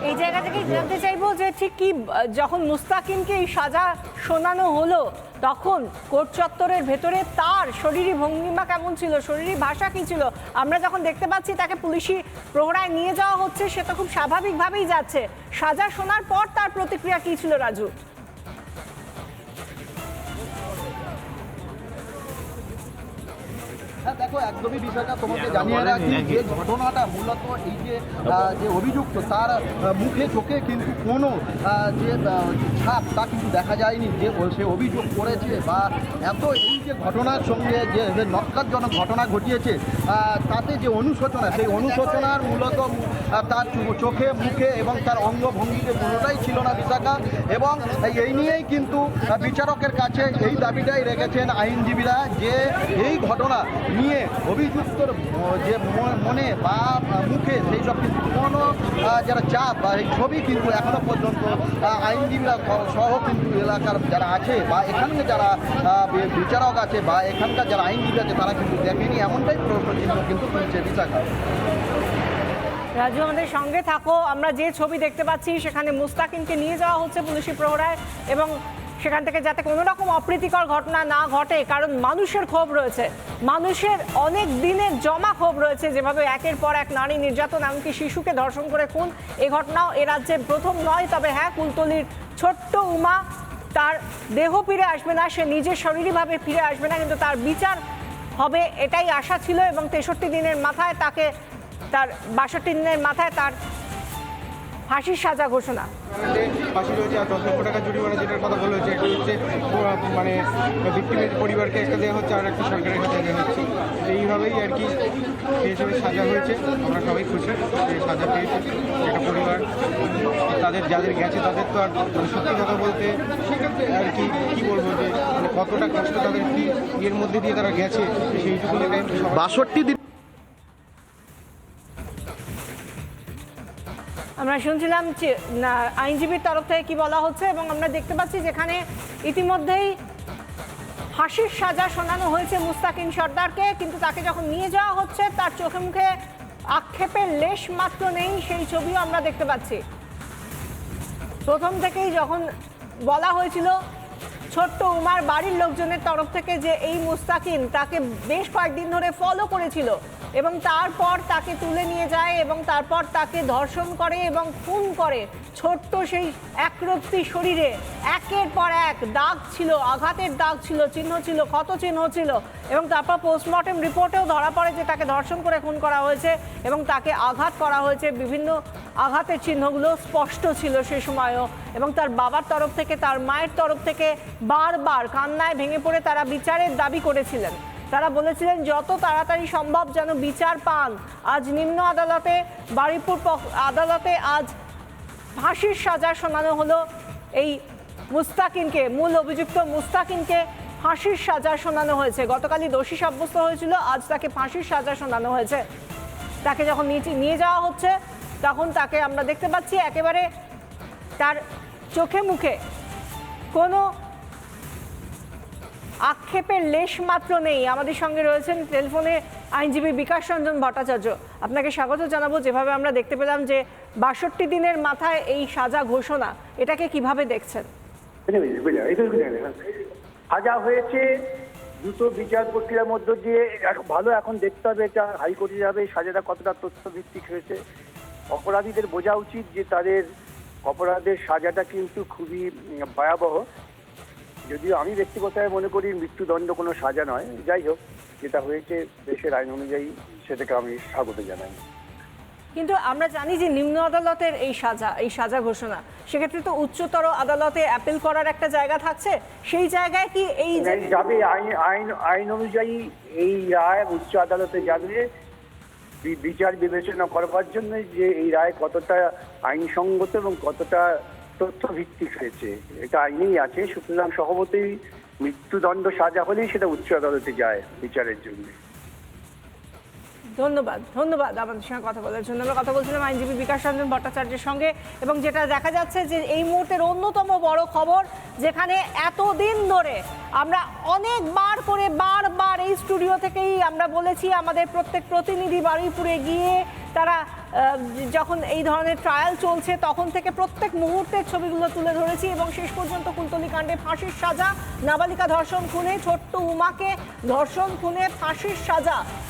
এই জায়গা থেকে জানতে চাইবো যে ঠিক কি যখন মুস্তাকিমকে এই সাজা শোনানো হলো তখন কোর্ট চত্বরের ভেতরে তার শরীরী ভঙ্গিমা কেমন ছিল, শরীরী ভাষা কি ছিল? আমরা যখন দেখতে পাচ্ছি তাকে পুলিশি প্রহরায় নিয়ে যাওয়া হচ্ছে, সে তো খুব স্বাভাবিকভাবেই যাচ্ছে। সাজা শোনার পর তার প্রতিক্রিয়া কি ছিল রাজু? হ্যাঁ দেখো, একদমই বিষয়টা তোমাকে জানিয়ে রাখি যে ঘটনাটা মূলত এই যে অভিযুক্ত তার মুখে চোখে কিন্তু কোনো যে ছাপ তা কিন্তু দেখা যায়নি যে সে অভিযোগ করেছে বা এত এই যে ঘটনার সঙ্গে যে নক্কারজনক ঘটনা ঘটিয়েছে তাতে যে অনুশোচনা, সেই অনুশোচনার মূলত তার চোখে মুখে এবং তার অঙ্গভঙ্গিতে কোনোটাই ছিল না বিশাখা। এবং এই নিয়েই কিন্তু বিচারকের কাছে এই দাবিটাই রেখেছেন আইনজীবীরা যে এই ঘটনা নিয়ে অভিযুক্তর যে মনে বা মুখে সেই সব কিন্তু কোনো যারা চাপ বা এই ছবি কিন্তু এখনো পর্যন্ত আইনজীবীরা সহ কিন্তু এলাকার যারা আছে বা এখানকার যারা বিচারক আছে বা এখানকার যারা আইনজীবী আছে তারা কিন্তু দেখেনি, এমনটাই প্রশ্নচিহ্ন কিন্তু তুলছে বিশাখা। রাজু, আমাদের সঙ্গে থাকো। আমরা যে ছবি দেখতে পাচ্ছি সেখানে মুস্তাকিমকে নিয়ে যাওয়া হচ্ছে পুলিশি প্রহরায় এবং সেখান থেকে যাতে কোনো রকম অপ্রীতিকর ঘটনা না ঘটে, কারণ মানুষের ক্ষোভ রয়েছে, মানুষের অনেক দিনের জমা ক্ষোভ রয়েছে। যেভাবে একের পর এক নারী নির্যাতন, এমনকি শিশুকে ধর্ষণ করে খুন, এই ঘটনাও এ রাজ্যে প্রথম নয়। তবে হ্যাঁ, কুলতলির ছোট্ট উমা, তার দেহ ফিরে আসবে না, সে নিজের শরীরীভাবে ফিরে আসবে না, কিন্তু তার বিচার হবে এটাই আশা ছিল। এবং 63 দিনের মাথায় তাকে, তার 62 দিনের মাথায় তার ফাঁসির সাজা ঘোষণা। ফাঁসি রয়েছে আর 10 লক্ষ টাকা জরিমানা যেটার কথা বলা হয়েছে, একটা হচ্ছে মানে ভিক্টিমের পরিবারকে একটা দেওয়া হচ্ছে আর একটা সরকারের কাছে দেওয়া হচ্ছে। এইভাবেই আর কি সেই হিসেবে সাজা হয়েছে। আমরা সবাই খুশি যে সাজা পেয়েছে একটা পরিবার। তাদের যাদের গেছে তাদের তো আর সত্যি কথা বলতে আর কি কী বলবো যে মানে কতটা কষ্ট তাদের কি এর মধ্যে দিয়ে তারা গেছে সেইটুকু টাইম 62 দিন আমরা শুনছিলাম আইনজীবীর তরফ থেকে কি বলা হচ্ছে এবং আমরা দেখতে পাচ্ছি যেখানে ইতিমধ্যেই ফাঁসির সাজা শোনানো হয়েছে মুস্তাকিম সর্দারকে, কিন্তু তাকে যখন নিয়ে যাওয়া হচ্ছে তার চোখে মুখে আক্ষেপের লেশ মাত্র নেই, সেই ছবিও আমরা দেখতে পাচ্ছি। প্রথম থেকেই যখন বলা হয়েছিল ছোট্ট উমার বাড়ির লোকজনের তরফ থেকে যে এই মুস্তাকিম তাকে বেশ কয়েকদিন ধরে ফলো করেছিল এবং তারপর তাকে তুলে নিয়ে যায় এবং তারপর তাকে ধর্ষণ করে এবং খুন করে, ছোট্ট সেই একরত্তি শরীরে একের পর এক দাগ ছিল, আঘাতের দাগ ছিল, চিহ্ন ছিল, ক্ষত চিহ্ন ছিল এবং তারপর পোস্টমর্টেম রিপোর্টেও ধরা পড়ে যে তাকে ধর্ষণ করে খুন করা হয়েছে এবং তাকে আঘাত করা হয়েছে। বিভিন্ন আঘাতের চিহ্নগুলো স্পষ্ট ছিল সে সময়ও এবং তার বাবার তরফ থেকে, তার মায়ের তরফ থেকে বারবার কান্নায় ভেঙে পড়ে তারা বিচারের দাবি করেছিলেন। তারা বলেছিলেন যত তাড়াতাড়ি সম্ভব যেন বিচার পান। আজ নিম্ন আদালতে, বারুইপুর আদালতে আজ ফাঁসির সাজা শোনানো হলো এই মুস্তাকিমকে, মূল অভিযুক্ত মুস্তাকিমকে ফাঁসির সাজা শোনানো হয়েছে। গতকালই দোষী সাব্যস্ত হয়েছিল, আজ তাকে ফাঁসির সাজা শোনানো হয়েছে। তাকে যখন নিয়ে যাওয়া হচ্ছে তখন তাকে আমরা দেখতে পাচ্ছি একেবারে তার চোখে মুখে কোনো আক্ষেপের লেশ মাত্র নেই। আমাদের সঙ্গে রয়েছেন টেলিফোনে আইনজীবী বিকাশ রঞ্জন ভট্টাচার্য। আপনাকে স্বাগত জানাবো। যেভাবে আমরা দেখতে পেলাম যে 62 দিনের মাথায় এই সাজা ঘোষণা, এটাকে কিভাবে দেখছেন? সাজা হয়েছে দ্রুত বিচার প্রক্রিয়ার মধ্য দিয়ে, ভালো এখন দেখতে হবে এটা হাইকোর্টে যাবে সাজাটা কতটা তথ্য ভিত্তিক হয়েছে। অপরাধীদের বোঝা উচিত যে তাদের অপরাধের সাজাটা কিন্তু খুবই ভয়াবহ। যদিও আমি ব্যক্তিগতভাবে মনে করি মৃত্যুদণ্ড কোনো সাজা নয়, যাই হোক যেটা হয়েছে দেশের আইন অনুযায়ী সেটাকে আমি স্বাগত জানাই। কিন্তু আমরা জানি যে নিম্ন আদালতের এই সাজা ঘোষণা, সেক্ষেত্রে তো উচ্চতর আদালতে অ্যাপিল করার একটা জায়গা থাকছে, সেই জায়গায় কি এই যাবে আইন অনুযায়ী এই রায় উচ্চ আদালতে যাবে বিচার বিবেচনা করবার জন্য যে এই রায় কতটা আইনসঙ্গত এবং কতটা তথ্য ভিত্তিক হয়েছে, এটা আইনেই আছে। সুতরাং সহমতেই মৃত্যুদণ্ড সাজা হলেই সেটা উচ্চ আদালতে যায় বিচারের জন্য। ধন্যবাদ আমাদের সঙ্গে কথা বলার জন্য। আমরা কথা বলছিলাম আইনজীবী বিকাশ রঞ্জন ভট্টাচার্যের সঙ্গে এবং যেটা দেখা যাচ্ছে যে এই মুহূর্তের অন্যতম বড় খবর, যেখানে এতদিন ধরে আমরা অনেকবার করে বারবার এই স্টুডিও থেকেই আমরা বলেছি, আমাদের প্রত্যেক প্রতিনিধি বারুইপুরে গিয়ে তারা যখন এই ধরনের ট্রায়াল চলছে তখন থেকে প্রত্যেক মুহূর্তের ছবিগুলো তুলে ধরেছি এবং শেষ পর্যন্ত কুলতলি কাণ্ডে ফাঁসির সাজা, নাবালিকা ধর্ষণ খুনে ছোট্ট উমাকে ধর্ষণ খুনে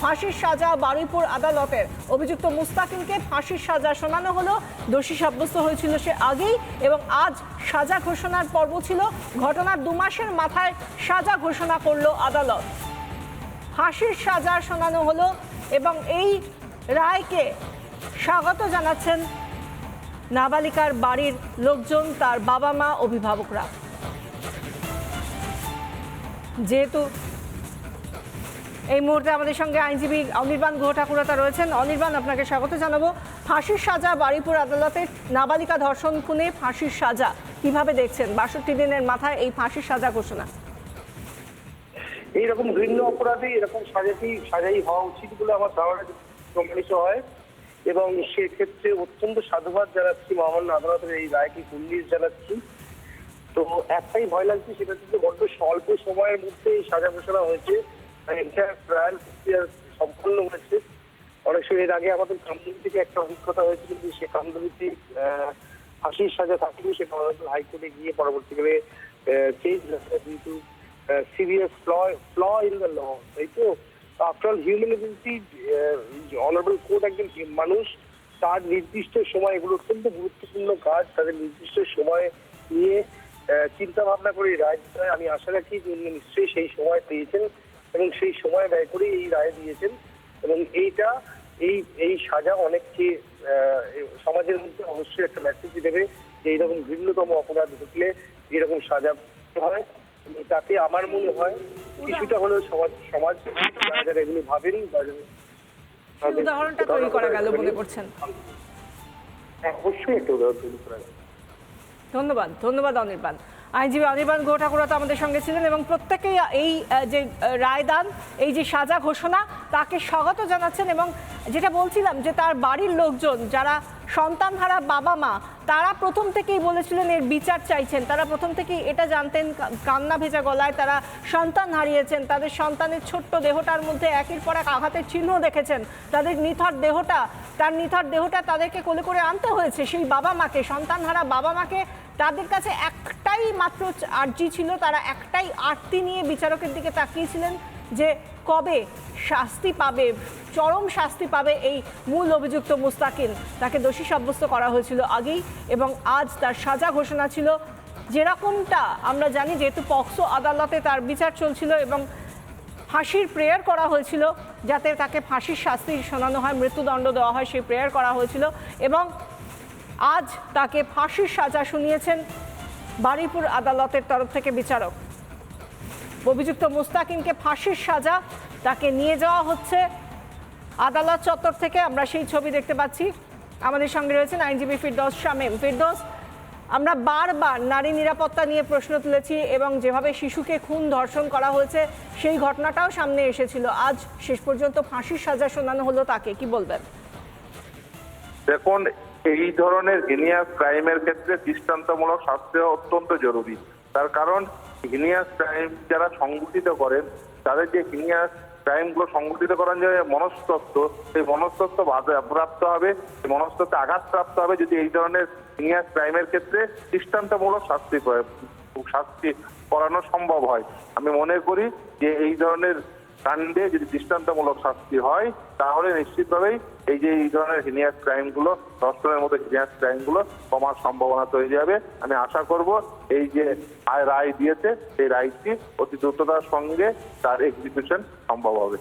ফাঁসির সাজা বারুইপুর আদালতের। অভিযুক্ত মুস্তাকিনকে ফাঁসির সাজা শোনানো হলো, দোষী সাব্যস্ত হয়েছিল সে আগেই এবং আজ সাজা ঘোষণার পর্ব ছিল। ঘটনার 2 মাসের মাথায় সাজা ঘোষণা করলো আদালত, ফাঁসির সাজা শোনানো হলো এবং এই রায়কে স্বাগত জানাচ্ছেন নাবালিকার বাড়ির লোকজন, তার বাবা মা, অভিভাবকরা। যেহেতু এই মুহূর্তে আমাদের সঙ্গে আইনজীবী অনির্বাণ গুহ ঠাকুরতা রয়েছেন। অনির্বাণ, আপনাকে স্বাগত জানাবো। ফাঁসির সাজা বারুইপুর আদালতের, নাবালিকা ধর্ষণ খুনে ফাঁসির সাজা কিভাবে দেখছেন? 62 দিনের মাথায় এই ফাঁসির সাজা ঘোষণা। এইরকম ঘৃণ্য অপরাধী এরকম সাজাই হওয়া উচিত বলে আমার ধারণা প্রমাণিত হয় এবং সেক্ষেত্রে অত্যন্ত সাধুবাদ জানাচ্ছি মহামান্য আদালতের এই রায়কে কুর্নিশ জানাচ্ছি। তো একটাই ভয় লাগছে, সেটা হচ্ছে বড্ড স্বল্প সময়ের মধ্যে এই সাজা ঘোষণা হয়েছে, ট্রায়াল সম্পন্ন হয়েছে। অনেক সময় এর আগে আমাদের কামদুনি থেকে একটা অভিজ্ঞতা হয়েছিল যে সে কামদুনিতে ফাঁসির সাজা থাকলেও সেটা হাইকোর্টে গিয়ে পরবর্তীকালে চেঞ্জ কিন্তু serious flaw in the law, তাই তো? After all humanity honourable court একজন মানুষ, তার নির্দিষ্ট সময়, এগুলো অত্যন্ত গুরুত্বপূর্ণ কাজ, তাদের নির্দিষ্ট সময় নিয়ে চিন্তা ভাবনা করে রায় দিতে হয়। আমি আশা রাখি যে উনি নিশ্চয়ই সেই সময় পেয়েছেন এবং সেই সময় ব্যয় করে এই রায় দিয়েছেন এবং এই সাজা অনেককে সমাজের মধ্যে অবশ্যই একটা মেসেজ দেবে যে এইরকম ঘৃণ্যতম অপরাধ ঘটলে এরকম সাজা হয়। তাতে আমার মনে হয় কিছুটা হলেও সমাজ যারা এগুলো ভাবেন, উদাহরণটা তৈরি করা গেল বলে করছেন। অবশ্যই একটা উদাহরণ তৈরি করা গেল। ধন্যবাদ অনির্বাণ। আইনজীবী অনির্বাণ গুহ ঠাকুরতা আমাদের সঙ্গে ছিলেন এবং প্রত্যেকেই এই যে রায়দান, এই যে সাজা ঘোষণা, তাকে স্বাগত জানাচ্ছেন এবং যেটা বলছিলাম যে তার বাড়ির লোকজন যারা সন্তানহারা বাবা মা, তারা প্রথম থেকেই বলেছিলেন এর বিচার চাইছেন। তারা প্রথম থেকেই এটা জানতেন, কান্না ভেজা গলায় তারা সন্তান হারিয়েছেন, তাদের সন্তানের ছোট্ট দেহটার মধ্যে একের পর এক আঘাতের চিহ্ন দেখেছেন, তাদের নিথর দেহটা তাদেরকে কোলে করে আনতে হয়েছে সেই বাবা মাকে, সন্তানহারা বাবা মাকে। তাদের কাছে একটাই মাত্র আর্জি ছিল, তারা একটাই আরতি নিয়ে বিচারকের দিকে তাকিয়েছিলেন যে কবে শাস্তি পাবে, চরম শাস্তি পাবে এই মূল অভিযুক্ত মুস্তাকিন। তাকে দোষী সাব্যস্ত করা হয়েছিল আগেই এবং আজ তার সাজা ঘোষণা ছিল। যেরকমটা আমরা জানি, যেহেতু পক্সো আদালতে তার বিচার চলছিল এবং ফাঁসির প্রেয়ার করা হয়েছিল যাতে তাকে ফাঁসির শাস্তি শোনানো হয়, মৃত্যুদণ্ড দেওয়া হয়, সেই প্রেয়ার করা হয়েছিল এবং আজ তাকে ফাঁসির সাজা শুনিয়েছেন বারুইপুর আদালতের তরফ থেকে বিচারক। অভিযুক্ত মুস্তাকিনকে ফাঁসির সাজা, তাকে নিয়ে যাওয়া হচ্ছে আদালত চত্বর থেকে। আমরা সেই ছবি দেখতে পাচ্ছি। আমাদের সঙ্গে রয়েছেন আইনজীবী ফিরদৌস শামীম। ফিরদৌস, আমরা বারবার নারী নিরাপত্তা নিয়ে প্রশ্ন তুলেছি এবং যেভাবে শিশুকে খুন ধর্ষণ করা হয়েছে সেই ঘটনাটাও সামনে এসেছিল। আজ শেষ পর্যন্ত ফাঁসির সাজা শোনানো হলো তাকে, কি বলবেন? দেখুন, এই ধরনের হিনিয়াস ক্রাইমের ক্ষেত্রে দৃষ্টান্তমূলক শাস্তি অত্যন্ত জরুরি। তার কারণ হিনিয়াস ক্রাইম যারা সংগঠিত করেন, তাদের যে হিনিয়াস ক্রাইমগুলো সংগঠিত করার যে মনস্তত্ত্ব, সেই মনস্তত্ত্ব প্রাপ্ত হবে, সেই মনস্তত্ত্বে আঘাতপ্রাপ্ত হবে যদি এই ধরনের হিনিয়াস ক্রাইমের ক্ষেত্রে দৃষ্টান্তমূলক শাস্তি করানো সম্ভব হয়। আমি মনে করি যে এই ধরনের কাণ্ডে যদি দৃষ্টান্তমূলক শাস্তি হয় তাহলে নিশ্চিতভাবেই এই ধরনের হিনিয়াস ক্রাইমগুলো, ধর্ষণের মতো হিনিয়াস ক্রাইমগুলো কমার সম্ভাবনা তৈরি হবে। আমি আশা করব এই যে রায় দিয়েছে সেই রায়টি অতি দ্রুততার সঙ্গে তার এক্সিকিউশন সম্ভব হবে।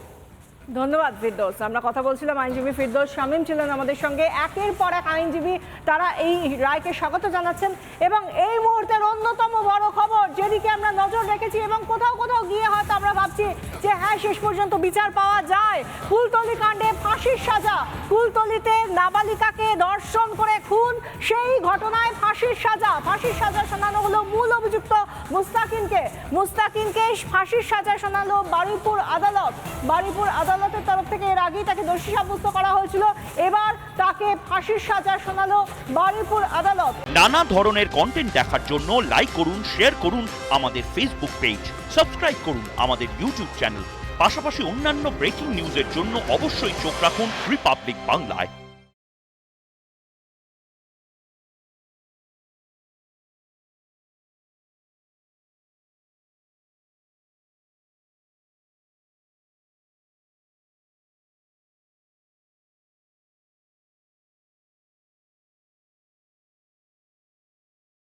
ধন্যবাদ ফিরদৌস। আমরা কথা বলছিলাম, আইনজীবী ফিরদৌস শামীম ছিলেন আমাদের সঙ্গে। একের পর এক আইনজীবী তারা এই রায়কে স্বাগত জানাচ্ছেন এবং এই মুহূর্তের অন্যতম বড় খবর যেদিকে আমরা নজর রেখেছি এবং কোথাও গিয়ে হয়তো আমরা ভাবছি যে হ্যাঁ শেষ পর্যন্ত বিচার পাওয়া যায়, কুলতলি কাণ্ডে ফাঁসির সাজা। কুলতলিতে নাবালিকাকে ধর্ষণ করে খুন, সেই ঘটনায় ফাঁসির সাজা শোনানো হলো মূল অভিযুক্ত মুস্তাকিনকে ফাঁসির সাজা শোনালো বারুইপুর আদালতের তরফ থেকে। এর আগেই তাকে দোষী সাব্যস্ত করা হয়েছিল, এবার তাকে ফাঁসির সাজা শোনালো বারুইপুর আদালত। নানা ধরনের কন্টেন্ট দেখার জন্য লাইক করুন, শেয়ার করুন আমাদের ফেসবুক পেজ, সাবস্ক্রাইব করুন আমাদের ইউটিউব চ্যানেল। পাশাপাশি অন্যান্য ব্রেকিং নিউজের জন্য অবশ্যই চোখ রাখুন রিপাবলিক বাংলায়।